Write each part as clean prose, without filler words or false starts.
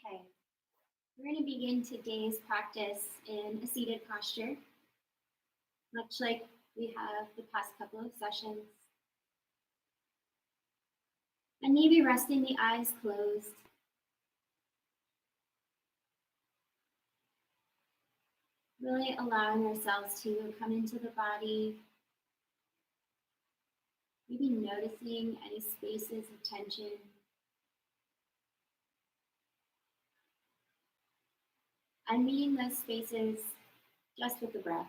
Okay, we're going to begin today's practice in a seated posture, much like we have the past couple of sessions. And maybe resting the eyes closed, really allowing ourselves to come into the body, maybe noticing any spaces of tension. And meeting those spaces just with the breath.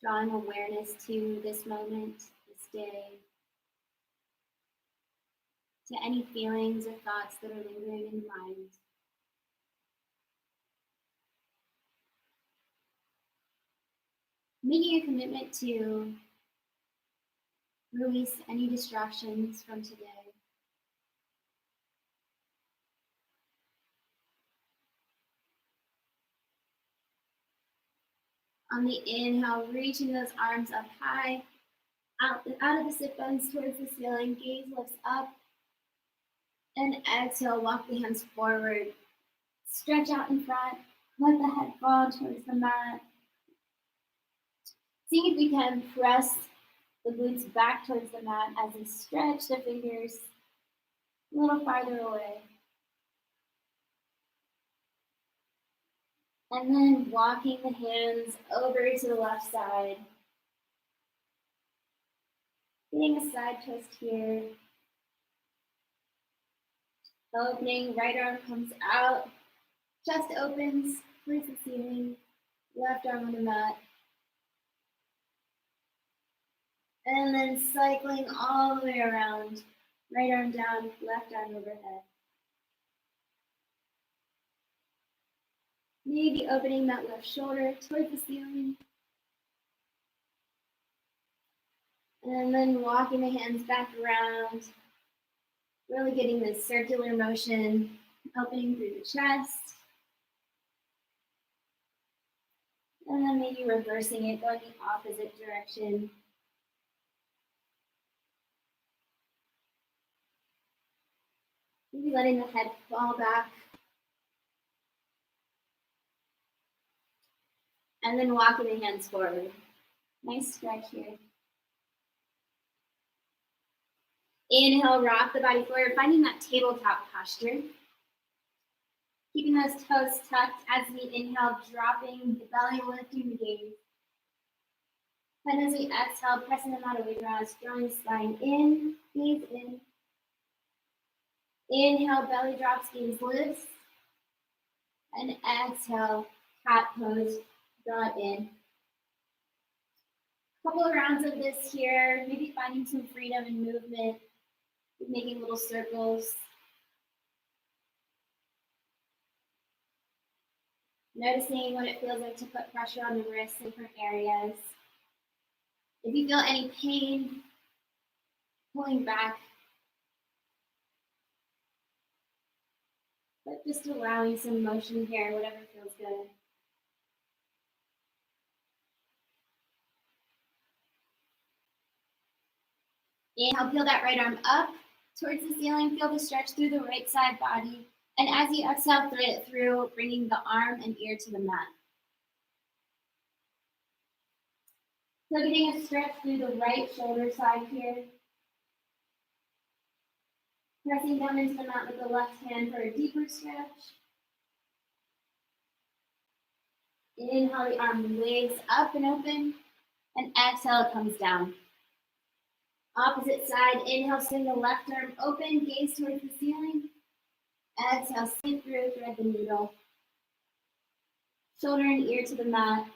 Drawing awareness to this moment, this day, to any feelings or thoughts that are lingering in the mind. Making a commitment to release any distractions from today. On the inhale, reaching those arms up high, out of the sit bones towards the ceiling, gaze lifts up, and exhale, walk the hands forward, stretch out in front, let the head fall towards the mat. Seeing if we can press the glutes back towards the mat as we stretch the fingers a little farther away. And then walking the hands over to the left side. Getting a side twist here. Opening, right arm comes out, chest opens towards the ceiling, left arm on the mat. And then cycling all the way around, right arm down, left arm overhead. Maybe opening that left shoulder towards the ceiling. And then walking the hands back around, really getting this circular motion, opening through the chest. And then maybe reversing it, going the opposite direction. Maybe letting the head fall back. And then walking the hands forward. Nice stretch here. Inhale, rock the body forward, finding that tabletop posture. Keeping those toes tucked as we inhale, dropping the belly, lifting the gaze. And as we exhale, pressing them out away from us, drawing the spine in, gaze in. Inhale, belly drops, gaze lifts. And exhale, cat pose, draw it in. Couple of rounds of this here, maybe finding some freedom and movement, making little circles. Noticing what it feels like to put pressure on the wrists in different areas. If you feel any pain, pulling back, but just allowing some motion here, whatever feels good. Inhale, peel that right arm up towards the ceiling, feel the stretch through the right side body. And as you exhale, thread it through, bringing the arm and ear to the mat. So getting a stretch through the right shoulder side here. Pressing down into the mat with the left hand for a deeper stretch. Inhale, the arm waves up and open. And exhale, it comes down. Opposite side, inhale, swing the left arm open, gaze towards the ceiling. Exhale, sink through, thread the needle. Shoulder and ear to the mat.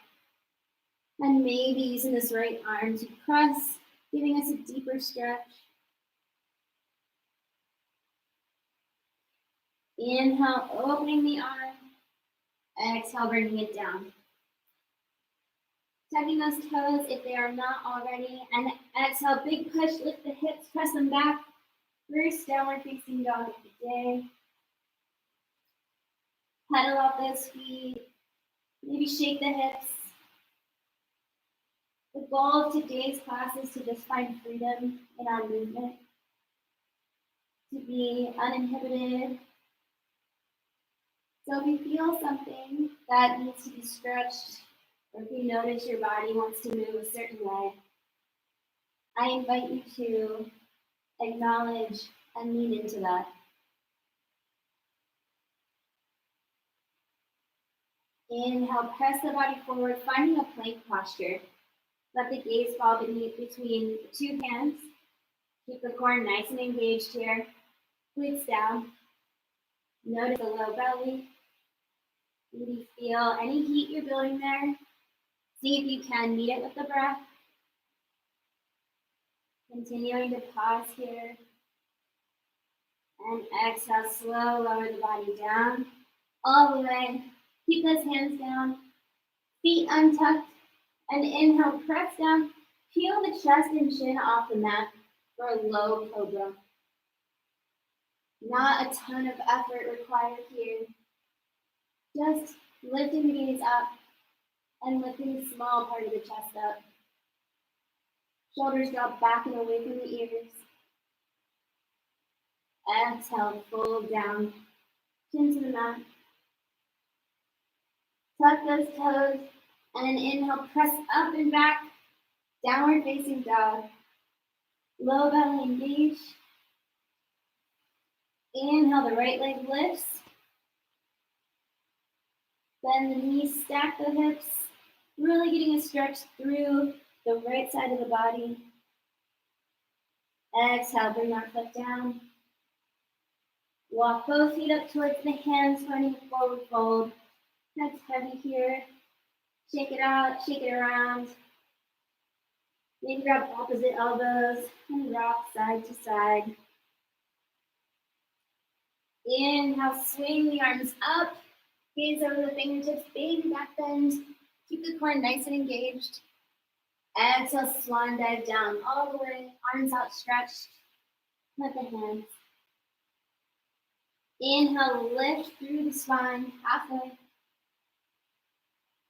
And maybe using this right arm to press, giving us a deeper stretch. Inhale, opening the arm. Exhale, bringing it down. Tucking those toes if they are not already. And exhale, big push, lift the hips, press them back. First downward facing dog of the day. Pedal out those feet. Maybe shake the hips. The goal of today's class is to just find freedom in our movement. to be uninhibited. So if you feel something that needs to be stretched, or if you notice your body wants to move a certain way, I invite you to acknowledge and lean into that. Inhale, press the body forward, finding a plank posture. Let the gaze fall between the two hands. Keep the core nice and engaged here. Glutes down. Notice the low belly. Maybe feel any heat you're building there. See if you can meet it with the breath. Continuing to pause here. And exhale, slow, lower the body down. All the way. Keep those hands down. Feet untucked. And inhale, press down. Peel the chest and chin off the mat for a low cobra. Not a ton of effort required here. Just lifting the gaze up and lifting the small part of the chest up. Shoulders drop back and away from the ears. Exhale, fold down, chin to the mat. Tuck those toes and inhale, press up and back, downward facing dog. Low belly engaged. Inhale, the right leg lifts. Bend the knees, stack the hips, really getting a stretch through the right side of the body. Exhale, bring our foot down. Walk both feet up towards the hands, finding a forward fold. That's heavy here. Shake it out, shake it around. Maybe grab opposite elbows and rock side to side. Inhale, swing the arms up. Gaze over the fingertips, baby back bend. Keep the core nice and engaged. Exhale, swan dive down all the way, arms outstretched. Let the hands. Inhale, lift through the spine, halfway.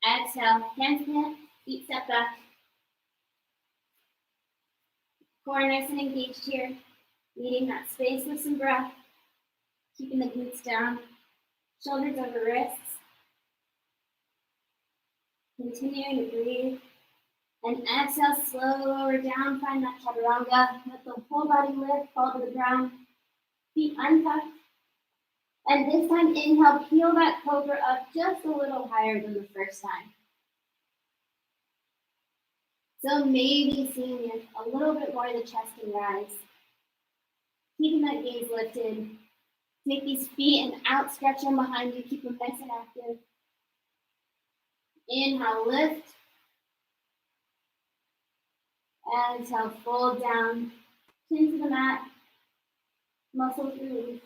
Exhale, hands plant, feet step back. Core nice and engaged here. Needing that space with some breath. Keeping the glutes down, shoulders over wrists. Continuing to breathe. And exhale, slow lower down, find that chaturanga. Let the whole body lift, fall to the ground. Feet untucked. And this time, inhale, peel that cobra up just a little higher than the first time. So maybe seeing a little bit more of the chest and rise. Keeping that gaze lifted. Take these feet and outstretch them behind you. Keep them nice and active. Inhale, lift. Exhale, fold down. Chin to the mat. Muscles release.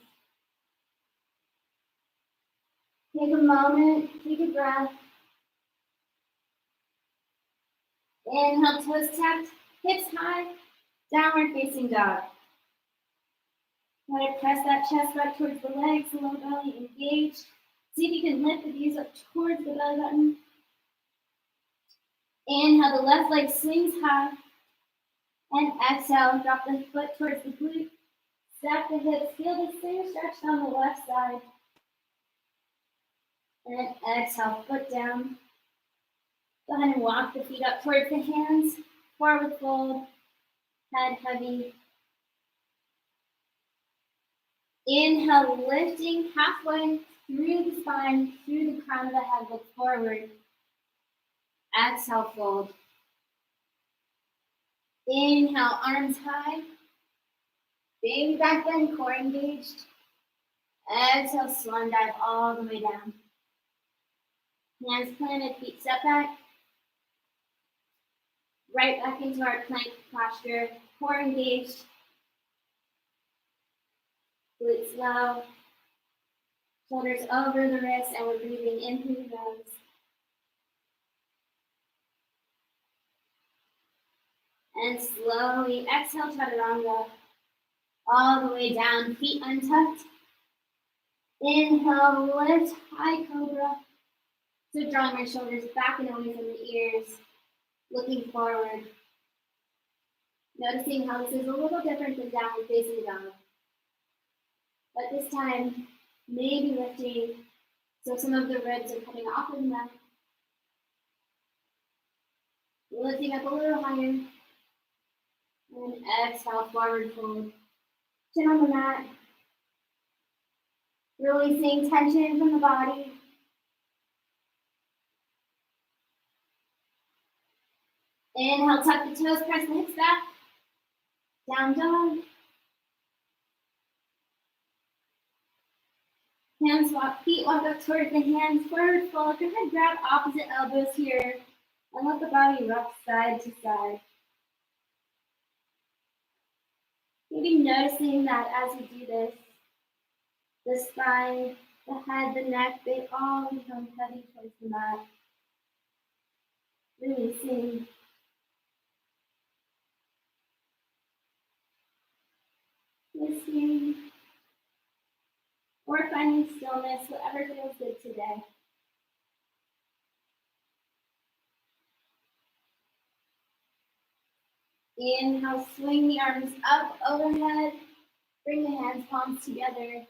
Take a moment, take a breath. Inhale, toes tapped, hips high, downward facing dog. Try to press that chest back towards the legs, the low belly engaged. See if you can lift the knees up towards the belly button. Inhale, the left leg swings high. And exhale, drop the foot towards the glute. Stack the hips, feel the same stretch on the left side. And exhale, foot down. Go ahead and walk the feet up towards the hands. Forward fold, head heavy. Inhale, lifting halfway through the spine, through the crown of the head, look forward. Exhale, fold. Inhale, arms high. Baby back bend, core engaged. Exhale, swan dive all the way down. Hands planted, feet step back. Right back into our plank posture, core engaged. Glutes low. Shoulders over the wrists, and we're breathing in through the nose. And slowly exhale, chaturanga. All the way down, feet untucked. Inhale, lift, high cobra. So drawing my shoulders back and away from the ears, looking forward. Noticing how this is a little different than downward facing dog. But this time, maybe lifting so some of the ribs are coming off of the mat. Lifting up a little higher. And exhale, forward fold. Chin on the mat. Releasing tension from the body. Inhale, tuck the toes, press the hips back. Down dog. Hand swap, feet walk up towards the hands, forward fold. Go ahead, grab opposite elbows here and let the body rock side to side. Maybe noticing that as you do this, the spine, the head, the neck, they all become heavy towards the mat. Releasing. Listening. Or finding stillness, whatever feels good today. Inhale, swing the arms up overhead. Bring the hands, palms together.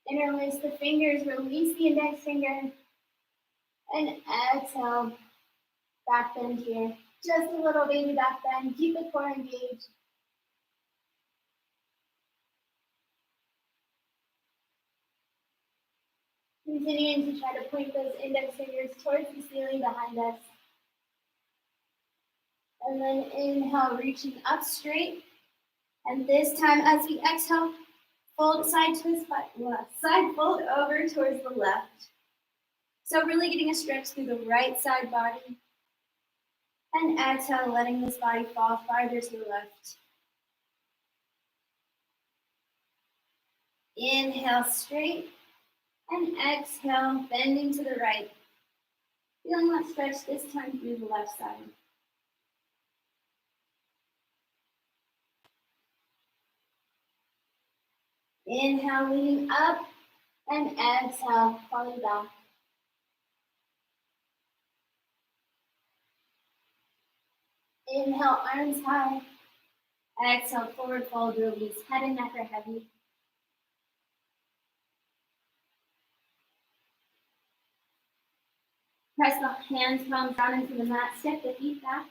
Interlace the fingers, release the index finger. And exhale, back bend here. Just a little baby back bend. Keep the core engaged. Continuing to try to point those index fingers towards the ceiling behind us. And then inhale, reaching up straight. And this time as we exhale, fold side twist, side fold over towards the left. So really getting a stretch through the right side body. And exhale, letting this body fall farther to the left. Inhale, straight. And exhale, bending to the right. Feeling that stretch this time through the left side. Inhale, leaning up, and exhale, falling back. Inhale, arms high. Exhale, forward fold, release. Head and neck are heavy. Press the hands, palms down into the mat. Step the feet back.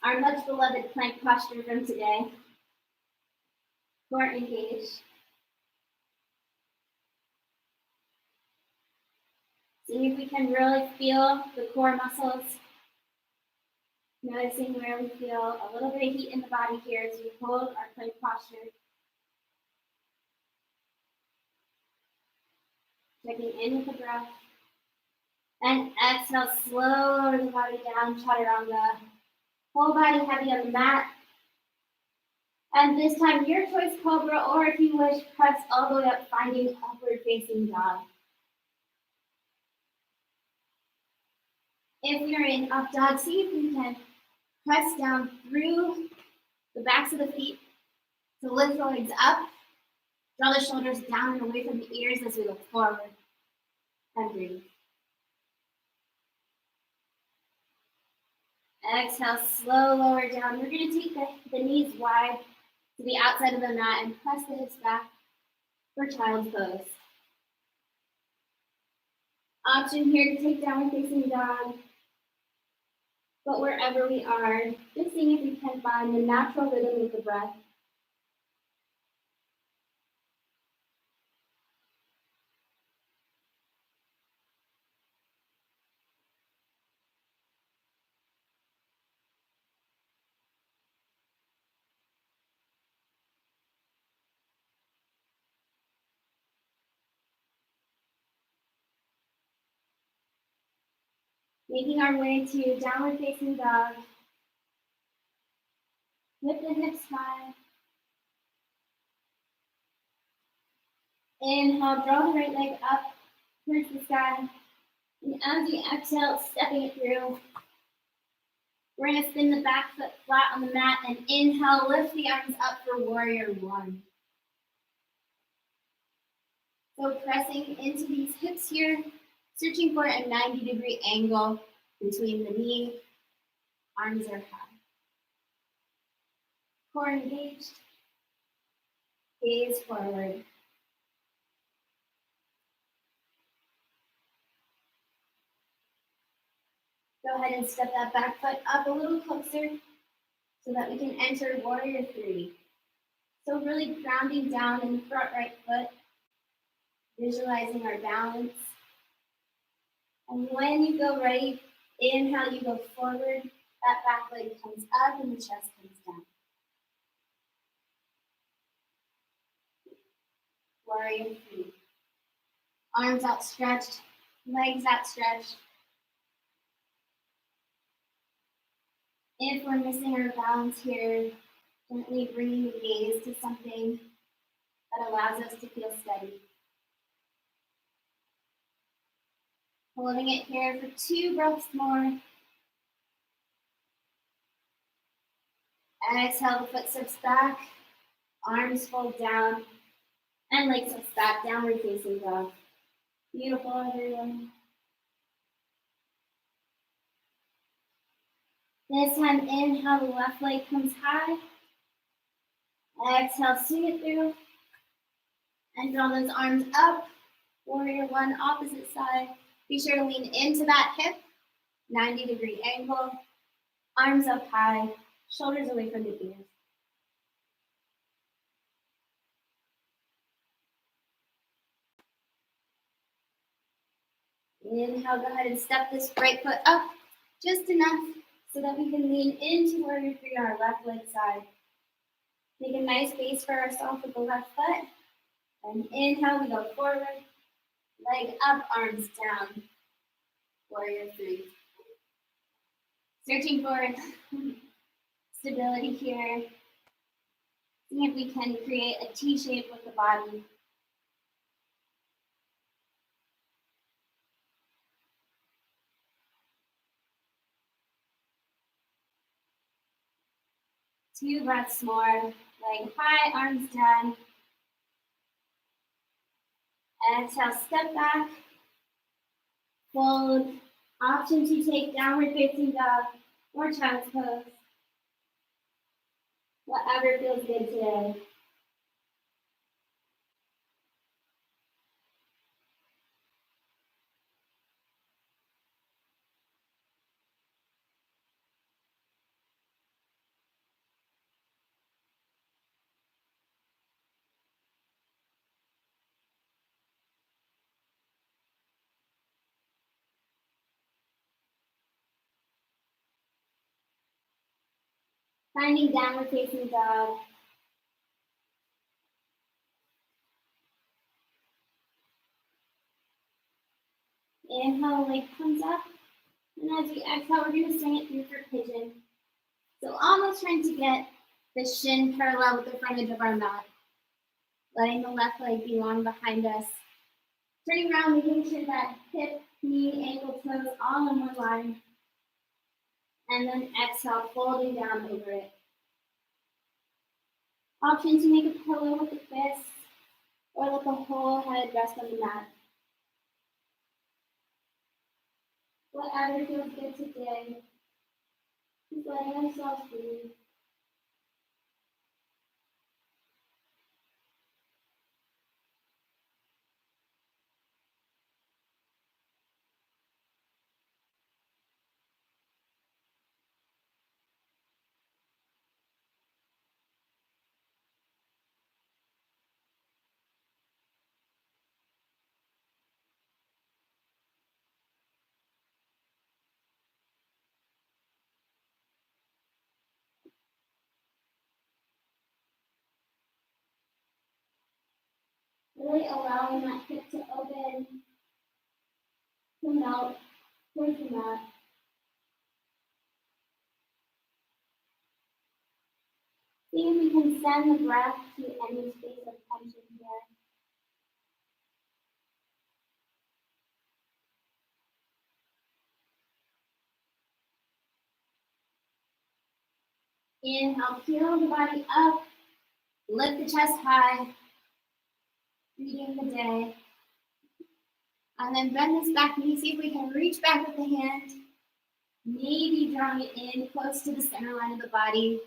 Our much beloved plank posture from today. Core engaged. See if we can really feel the core muscles. Noticing where we feel a little bit of heat in the body here as we hold our plank posture. Checking in with the breath. And exhale, slow lower the body down, chaturanga. Whole body heavy on the mat. And this time, your choice, cobra, or if you wish, press all the way up, finding upward facing dog. If you're in up dog, see if you can press down through the backs of the feet to lift the legs up. Draw the shoulders down and away from the ears as we look forward. And breathe. Exhale, slow lower down. We're going to take the knees wide to the outside of the mat and press the hips back for child's pose. Option here to take downward facing dog. But wherever we are, just seeing if we can find the natural rhythm with the breath. Making our way to downward facing dog. Lift the hips high. Inhale, draw the right leg up towards the sky. And as you exhale, stepping it through, we're going to spin the back foot flat on the mat and inhale, lift the arms up for warrior one. So pressing into these hips here, searching for a 90-degree angle between the knee, arms are high. Core engaged. Gaze forward. Go ahead and step that back foot up a little closer so that we can enter warrior three. So really grounding down in the front right foot, visualizing our balance. And when you go ready, inhale, you go forward, that back leg comes up and the chest comes down. Warrior three. Arms outstretched, legs outstretched. If we're missing our balance here, gently bringing the gaze to something that allows us to feel steady. Holding it here for 2 breaths more. Exhale, the foot steps back, arms fold down, and leg steps back, downward facing dog. Beautiful, everyone. This time, inhale, the left leg comes high. Exhale, swing it through. And draw those arms up. Warrior one, opposite side. Be sure to lean into that hip, 90-degree angle. Arms up high, shoulders away from the ears. Inhale, go ahead and step this right foot up just enough so that we can lean into warrior three on our left leg side. Make a nice base for ourselves with the left foot. And inhale, we go forward, leg up, arms down. Warrior three. Searching for stability here. See if we can create a T shape with the body. Two breaths more. Leg high, arms down. Exhale, step back. Fold. Option to take downward facing dog or child's pose. Whatever feels good today. Finding downward facing dog. Inhale, leg comes up. And as we exhale, we're going to swing it through for pigeon. So almost trying to get the shin parallel with the front edge of our mat. Letting the left leg be long behind us. Turning around, making sure that hip, knee, ankle, toes all in one line. And then exhale, folding down over it. Option to make a pillow with the fists or let the whole head rest on the mat. Whatever feels good today, just letting ourselves breathe. Really allowing that hip to open, to melt towards the mat. See if we can send the breath to any space of tension here. Inhale, peel the body up, lift the chest high, greeting the day. And then bend this back knee, see if we can reach back with the hand. Maybe drawing it in close to the center line of the body.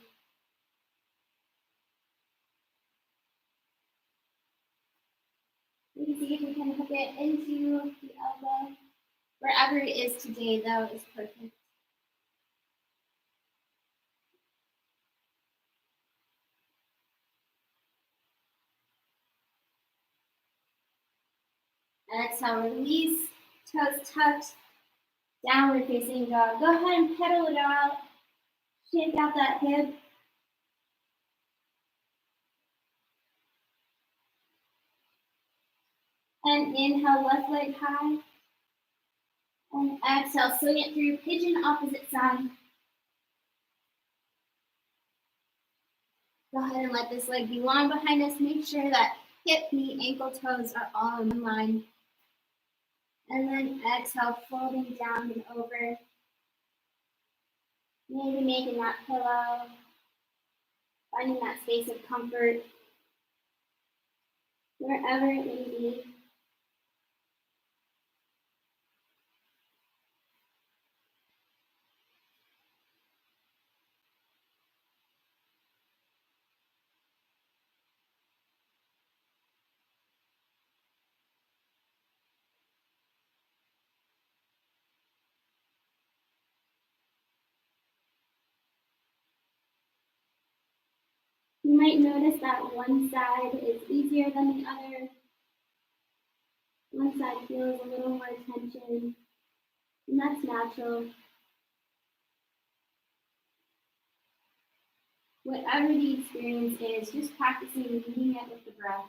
And see if we can hook it into the elbow. Wherever it is today, though, is perfect. Exhale, release, toes tucked, downward facing dog. Go ahead and pedal it out. Shake out that hip. And inhale, left leg high. And exhale, swing it through, pigeon opposite side. Go ahead and let this leg be long behind us. Make sure that hip, knee, ankle, toes are all in line. And then exhale, folding down and over. Maybe making that pillow. Finding that space of comfort. Wherever it may be. You might notice that one side is easier than the other. One side feels a little more tension, and that's natural. Whatever the experience is, just practicing meeting it with the breath.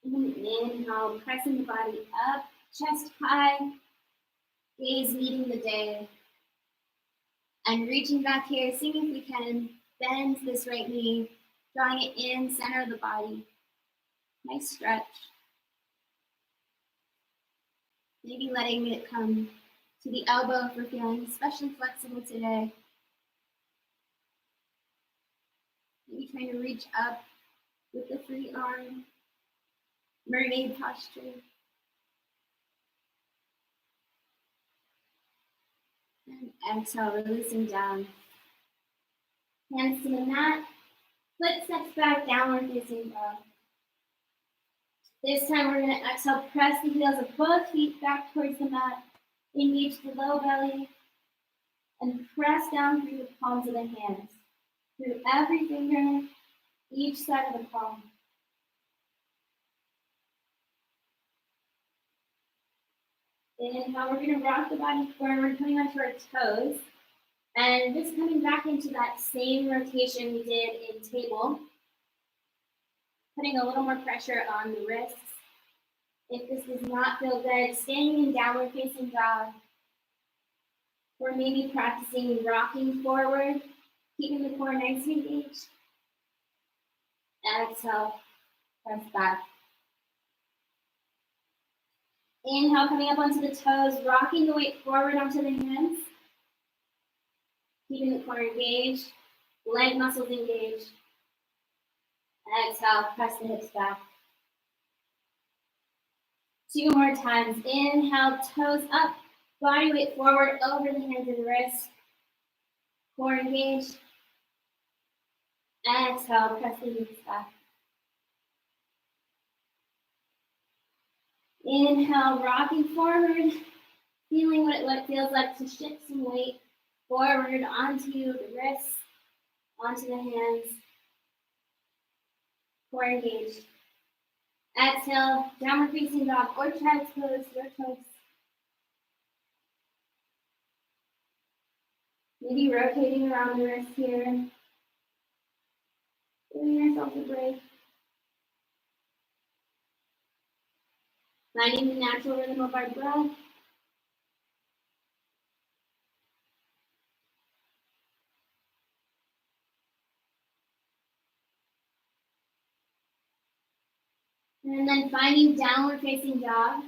And inhale, pressing the body up, chest high, gaze meeting the day. And reaching back here, seeing if we can bend this right knee, drawing it in, center of the body. Nice stretch. Maybe letting it come to the elbow if we're feeling especially flexible today. Maybe trying to reach up with the free arm. Mermaid posture. And exhale, releasing down. Hands to the mat. Foot steps back, downward facing dog. This time we're going to exhale, press the heels of both feet back towards the mat. Engage the low belly. And press down through the palms of the hands. Through every finger, each side of the palm. Inhale, we're going to rock the body forward, coming onto our toes. And just coming back into that same rotation we did in table. Putting a little more pressure on the wrists. If this does not feel good, standing in downward facing dog. Or maybe practicing rocking forward, keeping the core nice and engaged. Exhale, press back. Inhale, coming up onto the toes, rocking the weight forward onto the hands. Keeping the core engaged, leg muscles engaged. Exhale, press the hips back. 2 more times. Inhale, toes up, body weight forward over the hands and wrists. Core engaged. Exhale, press the hips back. Inhale, rocking forward, feeling what it feels like to shift some weight forward onto the wrists, onto the hands. Core engaged. Exhale, downward facing dog or child's pose, your choice. Maybe rotating around the wrist here. Giving yourself a break. Finding the natural rhythm of our breath. And then finding downward facing dog.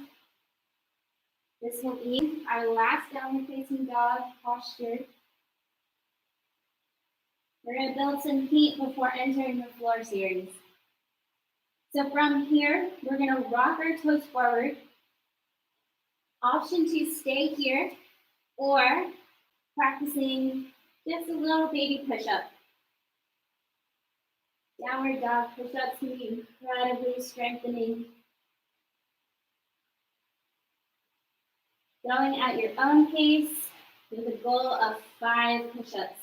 This will be our last downward facing dog posture. We're going to build some heat before entering the floor series. So from here, we're going to rock our toes forward, Option to stay here or practicing just a little baby push-up. Downward dog push-ups can be incredibly strengthening. Going at your own pace with a goal of 5 push-ups.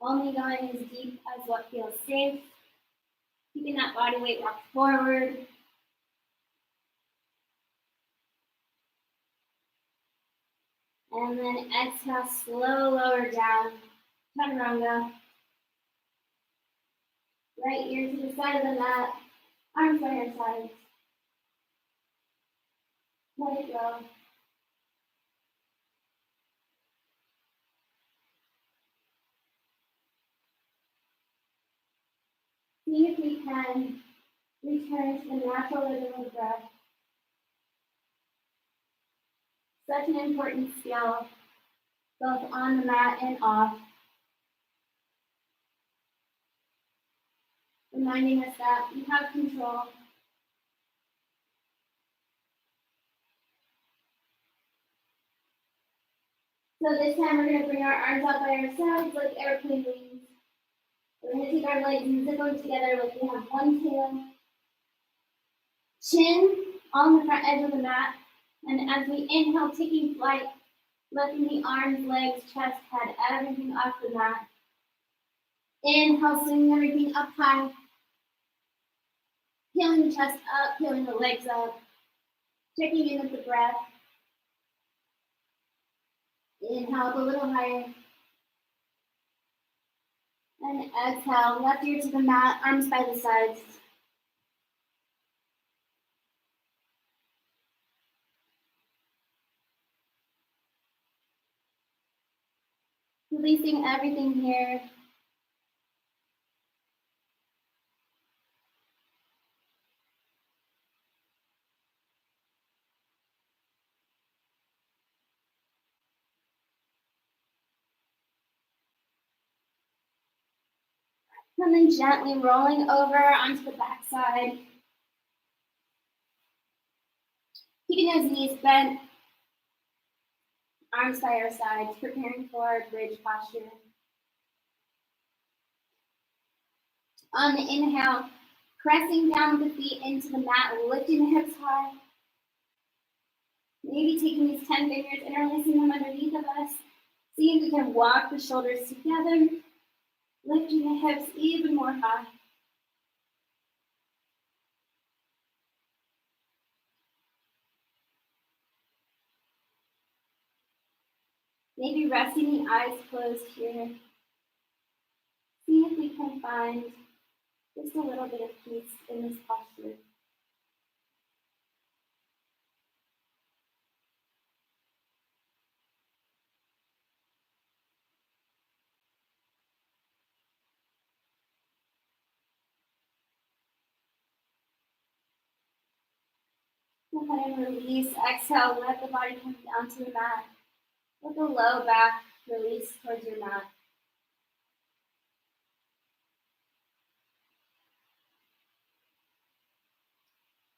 Only going as deep as what feels safe. Keeping that body weight rocked forward. And then exhale, slow lower down. Chaturanga. Right ear to the side of the mat. Arms by your sides. Let it go. See if we can return to the natural rhythm of breath. Such an important skill, both on the mat and off. Reminding us that we have control. So this time we're going to bring our arms out by our sides like airplane wings. We're going to take our legs and zip them together like we have one tail. Chin on the front edge of the mat. And as we inhale, taking flight, lifting the arms, legs, chest, head, everything off the mat. Inhale, swinging everything up high. Peeling the chest up, peeling the legs up. Checking in with the breath. Inhale up a little higher. And exhale, left ear to the mat, arms by the sides. Releasing everything here. And then gently rolling over onto the back side. Keeping those knees bent. Arms by our sides, preparing for bridge posture. On the inhale, pressing down with the feet into the mat, lifting the hips high. Maybe taking these 10 fingers, interlacing them underneath of us. See if we can walk the shoulders together, lifting the hips even more high. Maybe resting the eyes closed here. See if we can find just a little bit of peace in this posture. Go ahead and release. Exhale, let the body come down to the mat. Let the low back release towards your mat.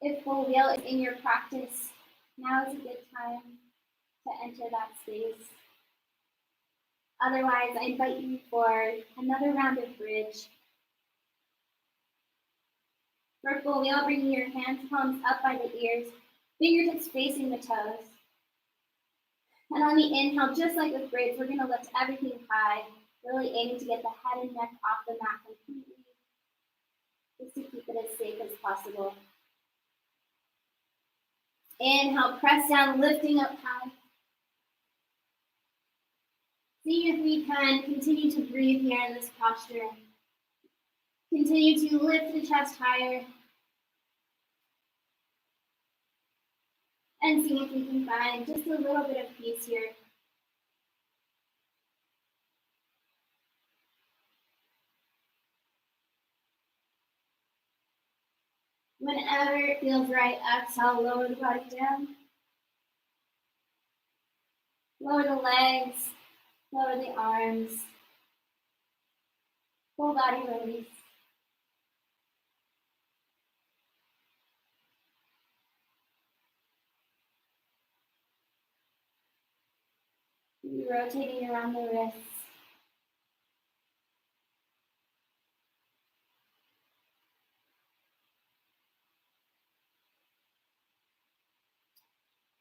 If full wheel is in your practice, now is a good time to enter that space. Otherwise, I invite you for another round of bridge. For full wheel, bringing your hands, palms up by the ears, fingertips facing the toes. And on the inhale, just like with bridge, we're going to lift everything high, really aiming to get the head and neck off the mat completely, just to keep it as safe as possible. Inhale, press down, lifting up high. See if we can continue to breathe here in this posture. Continue to lift the chest higher. And see if we can find just a little bit of peace here. Whenever it feels right, exhale, lower the body down. Lower the legs, lower the arms. Full body release. Maybe rotating around the wrists.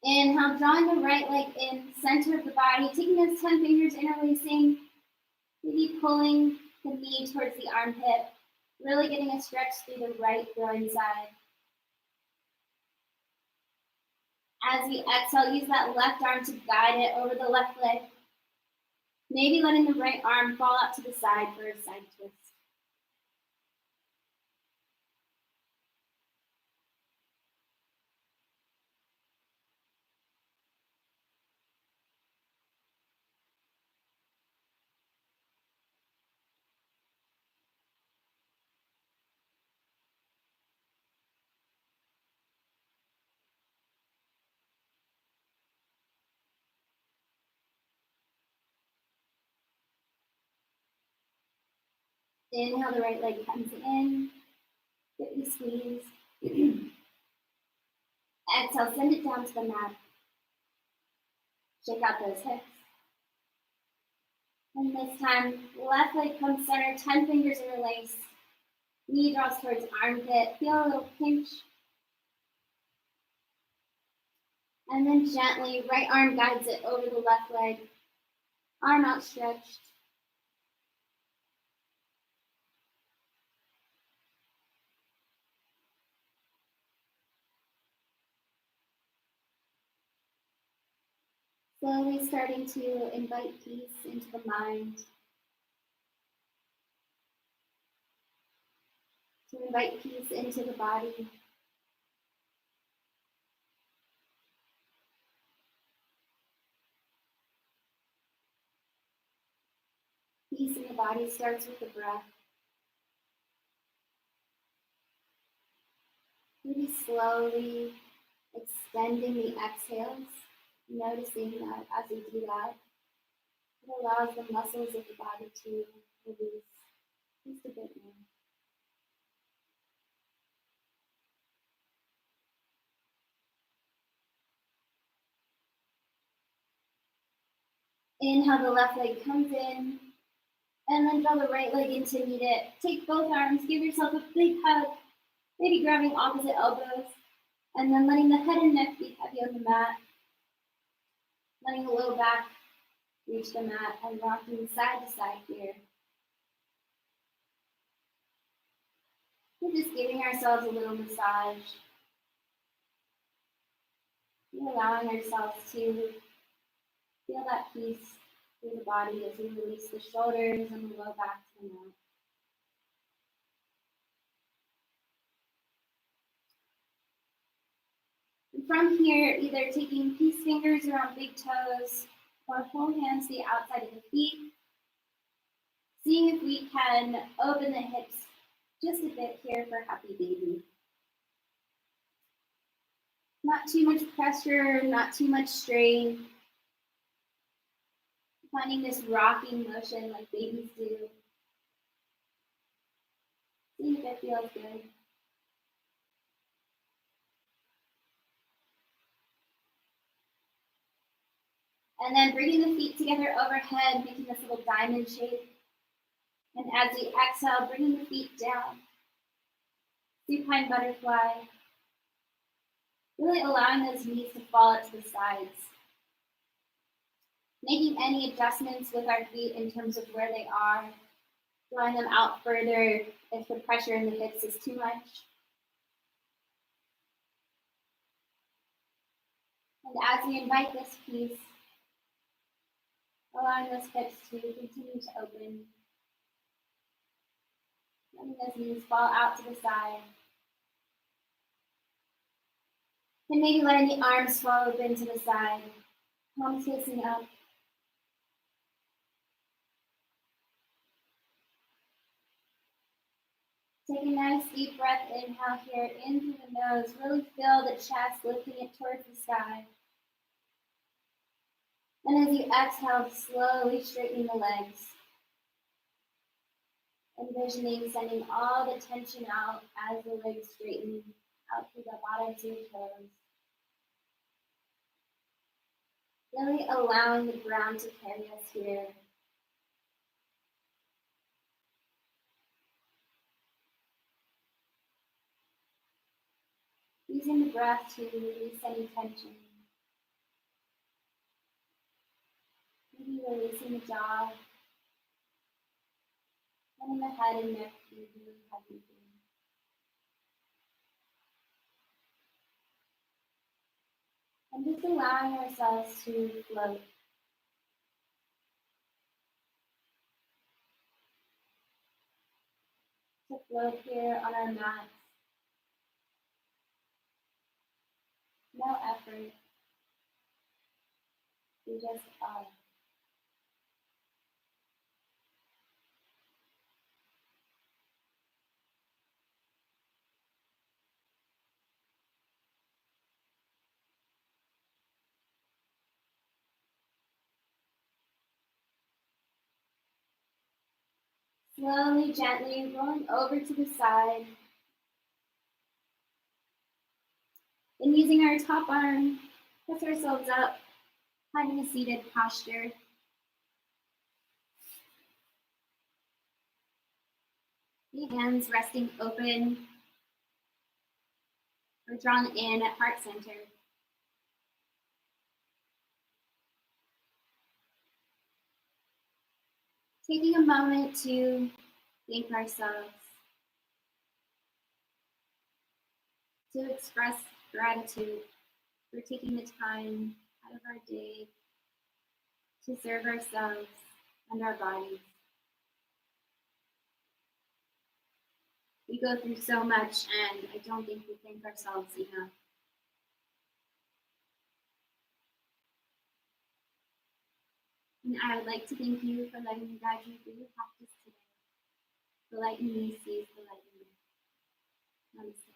Inhale, drawing the right leg in, center of the body, taking those 10 fingers, interlacing, maybe pulling the knee towards the armpit, really getting a stretch through the right groin side. As we exhale, use that left arm to guide it over the left leg. Maybe letting the right arm fall out to the side for a side twist. Inhale, the right leg comes in, gently squeeze. Exhale, send it down to the mat. Shake out those hips. And this time, left leg comes center, 10 fingers interlace. Knee draws towards armpit, feel a little pinch. And then gently, right arm guides it over the left leg, arm outstretched. Slowly starting to invite peace into the mind, to invite peace into the body. Peace in the body starts with the breath. Maybe slowly extending the exhales, noticing that as we do that, it allows the muscles of the body to release just a bit more. Inhale, the left leg comes in, and then draw the right leg in to meet it. Take both arms, give yourself a big hug, maybe grabbing opposite elbows, and then letting the head and neck be heavy on the mat. Letting the low back reach the mat and rocking side to side here. We're just giving ourselves a little massage. We're allowing ourselves to feel that peace through the body as we release the shoulders and the low back to the mat. And from here, either taking peace fingers around big toes or whole hands to the outside of the feet, seeing if we can open the hips just a bit here for happy baby. Not too much pressure, not too much strain. Finding this rocking motion like babies do. See if it feels good. And then bringing the feet together overhead, making this little diamond shape. And as we exhale, bringing the feet down. Supine butterfly. Really allowing those knees to fall out to the sides. Making any adjustments with our feet in terms of where they are. Drawing them out further if the pressure in the hips is too much. And as we invite this peace, allowing those hips to continue to open. Letting those knees fall out to the side. And maybe letting the arms fall open to the side. Palms facing up. Take a nice deep breath, inhale here, in through the nose. Really feel the chest, lifting it towards the sky. And as you exhale, slowly straightening the legs. Envisioning sending all the tension out as the legs straighten out through the bottoms of your toes. Really allowing the ground to carry us here. Using the breath to release any tension. Maybe releasing the jaw, letting the head and neck be really heavy. And just allowing ourselves to float. To float here on our mats. No effort. We just are. Slowly, gently rolling over to the side. And using our top arm, lift ourselves up, finding a seated posture. The hands resting open or drawn in at heart center. Taking a moment to thank ourselves, to express gratitude for taking the time out of our day to serve ourselves and our bodies. We go through so much, and I don't think we thank ourselves enough. And I would like to thank you for letting me guide you through your practice today. The light in me sees the light in you. Namaste.